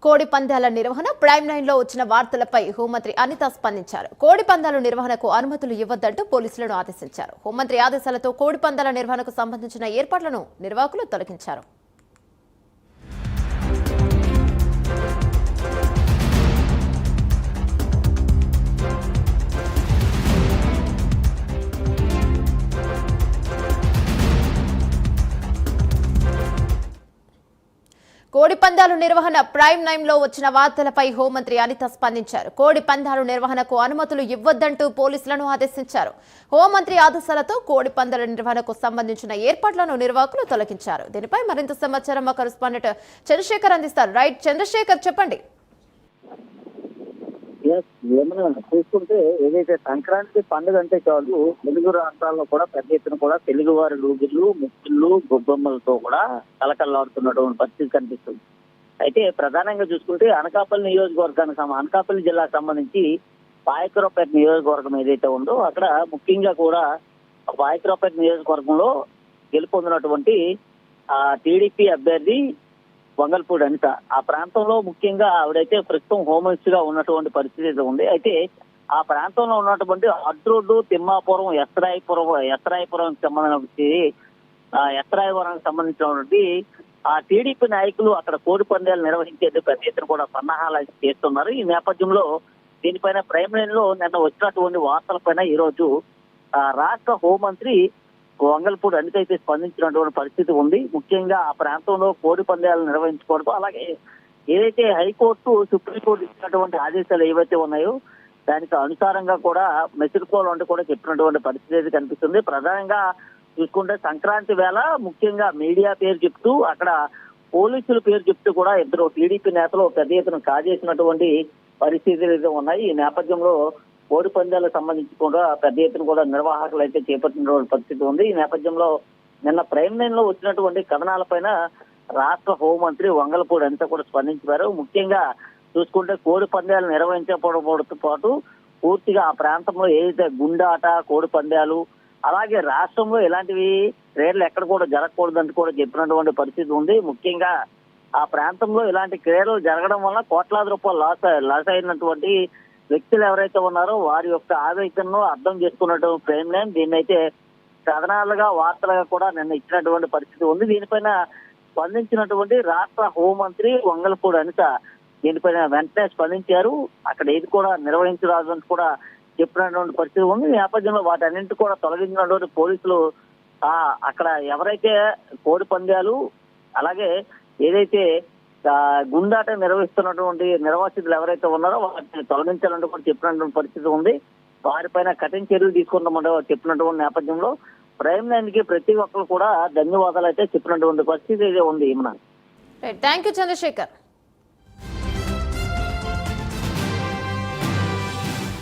కోడి పందాల నిర్వహణ prime line లో వచ్చిన వార్తలపై హోంమంత్రి అనిత స్పందించారు. కోడి పందాల నిర్వహణకు అనుమతులు ఇవ్వొద్దంటూ పోలీసులను ఆదేశించారు. హోంమంత్రి ఆదేశాలతో కోడి పందాల నిర్వహణకు సంబంధించిన ఏర్పాట్లను నిర్వాహకులు తొలగించారు. కోడి పందాలు నిర్వహణ ప్రైమ్ లైన్ లో వచ్చిన వార్తలపై హోంమంత్రి అనిత స్పందించారు. కోడి పందాలు నిర్వహణకు అనుమతులు ఇవ్వొద్దంటూ పోలీసులను ఆదేశించారు. హోంమంత్రి ఆదేశాలతో కోడి పందాల నిర్వహణకు సంబంధించిన ఏర్పాట్లను నిర్వాహకులు తొలగించారు. దీనిపై మరింత సమాచారం మా కరెస్పాండెంట్ చంద్రశేఖర్ అందిస్తారు. రైట్ చంద్రశేఖర్, చెప్పండి. ఏమైనా చూసుకుంటే ఏదైతే సంక్రాంతి పండుగ అంటే చాలు తెలుగు రాష్ట్రాల్లో కూడా పెద్ద ఎత్తున కూడా తెలుగు వారి లూగిళ్ళు, ముక్కుళ్ళు, గొబ్బమ్మలతో కూడా కలకల్లాడుతున్నటువంటి పరిస్థితి కనిపిస్తుంది. అయితే ప్రధానంగా చూసుకుంటే అనకాపల్లి నియోజకవర్గానికి అనకాపల్లి జిల్లాకు సంబంధించి పాయకరావుపేట నియోజకవర్గం ఏదైతే ఉందో అక్కడ ముఖ్యంగా కూడా పాయకరావుపేట నియోజకవర్గంలో గెలుపొందినటువంటి టీడీపీ అభ్యర్థి వంగల్పూడి అనిత ఆ ప్రాంతంలో ముఖ్యంగా ఆవిడైతే ప్రస్తుతం హోంమినిస్టర్ గా ఉన్నటువంటి పరిస్థితి అయితే ఉంది. అయితే ఆ ప్రాంతంలో ఉన్నటువంటి అడ్రోడ్డు, తిమ్మాపురం, ఎస్రాయిపురం సంబంధించినటువంటి ఆ టీడీపీ నాయకులు అక్కడ కోడి పందాలు నిర్వహించేందుకు పెద్ద ఎత్తున కూడా సన్నాహాలు చేస్తున్నారు. ఈ నేపథ్యంలో దీనిపైన ప్రైమ్ లైన్ లో నిన్న వచ్చినటువంటి వార్తలపైన ఈ రోజు రాష్ట్ర హోంమంత్రి వంగల్పూడి అనిత అయితే స్పందించినటువంటి పరిస్థితి ఉంది. ముఖ్యంగా ఆ ప్రాంతంలో కోడి పందాలు నిర్వహించుకోవడం, అలాగే ఏదైతే హైకోర్టు, సుప్రీంకోర్టు ఇచ్చినటువంటి ఆదేశాలు ఏవైతే ఉన్నాయో దానికి అనుసారంగా కూడా మెసులుకోవాలంటూ కూడా చెప్పినటువంటి పరిస్థితి అయితే కనిపిస్తుంది. ప్రధానంగా చూసుకుంటే సంక్రాంతి వేళ ముఖ్యంగా మీడియా పేరు చెప్తూ అక్కడ పోలీసుల పేరు చెప్తూ కూడా ఇద్దరు టీడీపీ నేతలు పెద్ద ఎత్తున కాజేసినటువంటి పరిస్థితులు అయితే ఉన్నాయి. ఈ నేపథ్యంలో కోడి పందాలకు సంబంధించి కూడా పెద్ద ఎత్తున కూడా నిర్వాహకులు అయితే చేపట్టినటువంటి పరిస్థితి ఉంది. ఈ నేపథ్యంలో నిన్న ప్రైమ్ లైన్ లో వచ్చినటువంటి కథనాలపైన రాష్ట్ర హోంమంత్రి వంగల్పూడి అనిత కూడా స్పందించారు. ముఖ్యంగా చూసుకుంటే కోడి పందాలు నిర్వహించకపోవడంతో పాటు పూర్తిగా ఆ ప్రాంతంలో ఏదైతే గుండాట, కోడి పందాలు, అలాగే రాష్ట్రంలో ఇలాంటివి క్రీడలు ఎక్కడ కూడా జరగకూడదని కూడా చెప్పినటువంటి పరిస్థితి ఉంది. ముఖ్యంగా ఆ ప్రాంతంలో ఇలాంటి క్రీడలు జరగడం వల్ల కోట్లాది రూపాయలు లాస్ అయినటువంటి వ్యక్తులు ఎవరైతే ఉన్నారో వారి యొక్క ఆవేదనను అర్థం చేసుకున్నటువంటి ప్రైమ్ లైన్ దీన్ని అయితే కథనాలుగా, వార్తలుగా కూడా నిన్న ఇచ్చినటువంటి పరిస్థితి ఉంది. దీనిపైన స్పందించినటువంటి రాష్ట్ర హోంమంత్రి వంగల్పూడి అనిత దీనిపైన వెంటనే స్పందించారు. అక్కడ ఏది కూడా నిర్వహించరాదని కూడా చెప్పినటువంటి పరిస్థితి ఉంది. ఈ నేపథ్యంలో వాటన్నింటి కూడా తొలగించినటువంటి పోలీసులు అక్కడ ఎవరైతే కోడి పందాలు, అలాగే ఏదైతే గుండాట నిర్వహిస్తున్నటువంటి నిర్వాసితులు ఎవరైతే ఉన్నారో వాటిని తొలగించాలంటూ కూడా చెప్పినటువంటి పరిస్థితి ఉంది. వారిపైన కఠిన చర్యలు తీసుకుంటామంటే చెప్పినటువంటి నేపథ్యంలో ప్రైమ్ లైన్ కి ప్రతి ఒక్కరు కూడా ధన్యవాదాలు అయితే చెప్పినటువంటి పరిస్థితి అయితే ఉంది. Thank you Chandrasekhar.